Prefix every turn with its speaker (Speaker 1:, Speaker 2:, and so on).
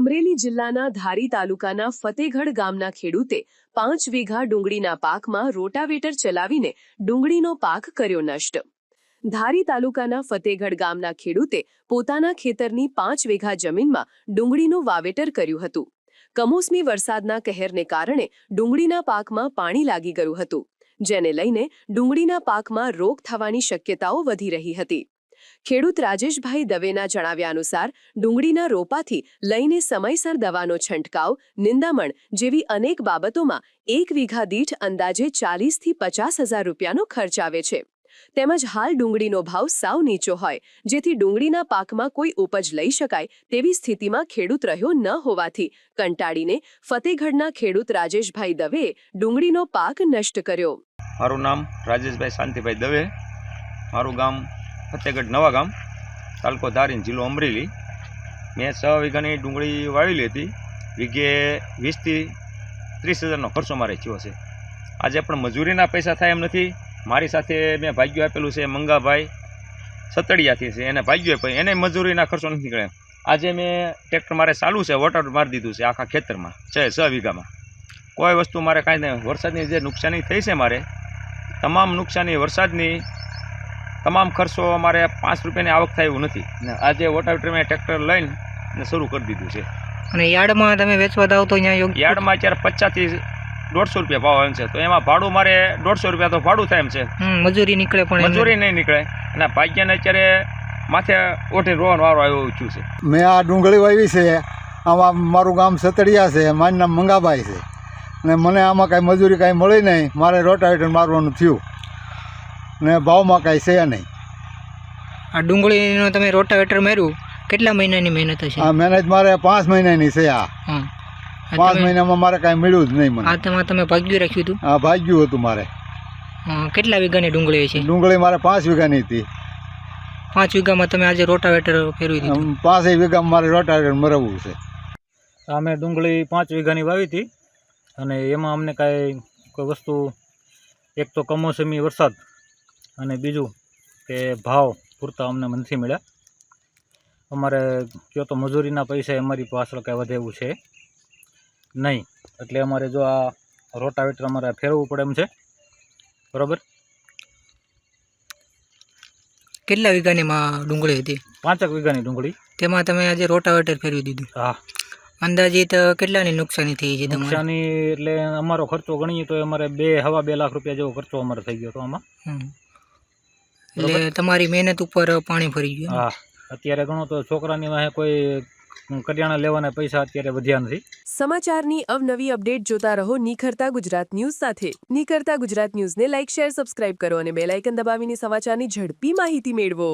Speaker 1: અમરેલી જિલ્લાના ધારી તાલુકાના ફતેગઢ ગામના ખેડૂતે 5 વીઘા ડુંગળીના પાકમાં રોટાવેટર ચલાવીને ડુંગળીનો પાક કર્યો નષ્ટ। ધારી તાલુકાના ફતેગઢ ગામના ખેડૂતે પોતાના ખેતરની 5 વીઘા જમીનમાં ડુંગળીનું વાવેતર કર્યું હતું। કમોસમી વરસાદના કહેરને કારણે ડુંગળીના પાકમાં પાણી લાગી ગયું હતું, જેને લઈને ડુંગળીના પાકમાં રોગ થવાની શક્યતાઓ વધી રહી હતી। ખેડૂત રાજેશભાઈ દવેના જણાવ્યા અનુસાર ડુંગળીના રોપાથી લઈને સમયસર દવાનો છંટકાવ, નિંદામણ જેવી અનેક બાબતોમાં 1 વીઘા દીઠ અંદાજે 40 થી 50 હજાર રૂપિયાનો ખર્ચ આવે છે। તેમજ હાલ ડુંગળીનો ભાવ સાવ નીચો હોય, જેથી ડુંગળીના પાકમાં કોઈ ઉપજ લઈ શકાય તેવી સ્થિતિમાં ખેડૂત રહ્યો ન હોવાથી કંટાળીને ફતેગઢના ખેડૂત રાજેશભાઈ દવેએ ડુંગળીનો પાક નષ્ટ કર્યો।
Speaker 2: મારું નામ રાજેશભાઈ શાંતિભાઈ દવે, મારું ગામ ફતેગઢ નવા ગામ, તાલુકો ધારી, જિલ્લો અમરેલી। મેં 6 વીઘાની ડુંગળી વાવેલી હતી। વીઘે 20 થી 30 હજારનો ખર્ચો મારે થયો છે। આજે પણ મજૂરીના પૈસા થાય એમ નથી। મારી સાથે મેં ભાગ્યું આપેલું છે મંગાભાઈ સતડિયાથી છે, એને ભાગ્યું આપ્યું, એને મજૂરીના ખર્ચો નથી નીકળે। આજે મેં ટ્રેક્ટર મારે ચાલુ છે, વોટર મારી દીધું છે આખા ખેતરમાં 6 વીઘામાં। કોઈ વસ્તુ મારે કાંઈ નહીં। વરસાદની જે નુકસાની થઈ છે મારે, તમામ નુકસાની વરસાદની તમામ ખર્ચો અમારે 5 રૂપિયાની આવક થાય એવું નથી। આજે વોટાવેટર મેં ટ્રેક્ટર લઈને શરૂ કરી દીધું છે।
Speaker 3: અને યાર્ડમાં તમે વેચવા દાવ તો અહીંયા
Speaker 2: યાર્ડમાં અત્યારે 50 થી 150 રૂપિયા ભાવ આવે છે, તો એમાં ભાડું મારે 150 રૂપિયા તો ભાડું થાય એમ છે।
Speaker 3: મજૂરી નીકળે પણ
Speaker 2: મજૂરી નહીં નીકળે, અને ભાગ્યને અત્યારે માથે ઓઠે રોવાનો વારો આવ્યો થયું છે।
Speaker 4: મેં આ ડુંગળી વાવી છે, આમાં મારું ગામ સતડિયા છે, મારું નામ મંગાભાઈ છે, અને મને આમાં કાંઈ મજૂરી કાંઈ મળી નહીં। મારે રોટાવેટર મારવાનું થયું ને ભાવમાં કાંઈ છે નહીં।
Speaker 3: આ ડુંગળીનો તમે રોટાવેટર માર્યું, કેટલા મહિનાની મહેનત હશે?
Speaker 4: આ મહેનત મારે 5 મહિનાની છે। આ 5 મહિનામાં મારે કાંઈ મળ્યું જ નહીં મને।
Speaker 3: આ તમે ભાગ્યું રાખ્યું હતું?
Speaker 4: હા, ભાગ્યું હતું મારે।
Speaker 3: કેટલા વીઘાની ડુંગળી છે?
Speaker 4: ડુંગળી મારે 5 વીઘાની હતી।
Speaker 3: 5 વીઘામાં તમે આજે રોટાવેટર ફેરવી દીધું?
Speaker 4: 5 વીઘામાં મારે રોટાવેટર મરવવું છે।
Speaker 5: અમે ડુંગળી 5 વીઘાની વાવી હતી, અને એમાં અમને કાંઈ કોઈ વસ્તુ, એક તો કમોસમી વરસાદ, અને બીજું કે ભાવ પૂરતા અમને નથી મળ્યા। અમારે કયો તો મજૂરીના પૈસા અમારી પાછળ કાંઈ વધે એવું છે નહીં, એટલે અમારે જો આ રોટાવેટર અમારે ફેરવવું પડે એમ છે, બરાબર।
Speaker 3: કેટલા વીઘાની ડુંગળી હતી?
Speaker 5: 5 વીઘાની ડુંગળી,
Speaker 3: તેમાં તમે આજે રોટાવેટર ફેરવી દીધું?
Speaker 5: હા।
Speaker 3: અંદાજિત કેટલાની નુકસાની થઈ છે?
Speaker 5: નુકસાની એટલે અમારો ખર્ચો ગણીએ તો અમારે 2-2.5 લાખ રૂપિયા જેવો ખર્ચો અમારે થઈ ગયો હતો આમાં।
Speaker 3: એટલે તમારી મહેનત ઉપર પાણી ફરી ગયું?
Speaker 5: હા, અત્યારે ગણો તો છોકરાની વાહે કોઈ કરિયાણા લેવાના પૈસા અત્યારે વધ્યા નથી।
Speaker 1: સમાચારની અવનવી અપડેટ જોતા રહો નિખરતા ગુજરાત ન્યૂઝ સાથે। નિખરતા ગુજરાત ન્યૂઝને લાઇક, શેર, સબસ્ક્રાઇબ કરો અને બેલ આઇકન દબાવીને સમાચારની ઝડપી માહિતી મેળવો।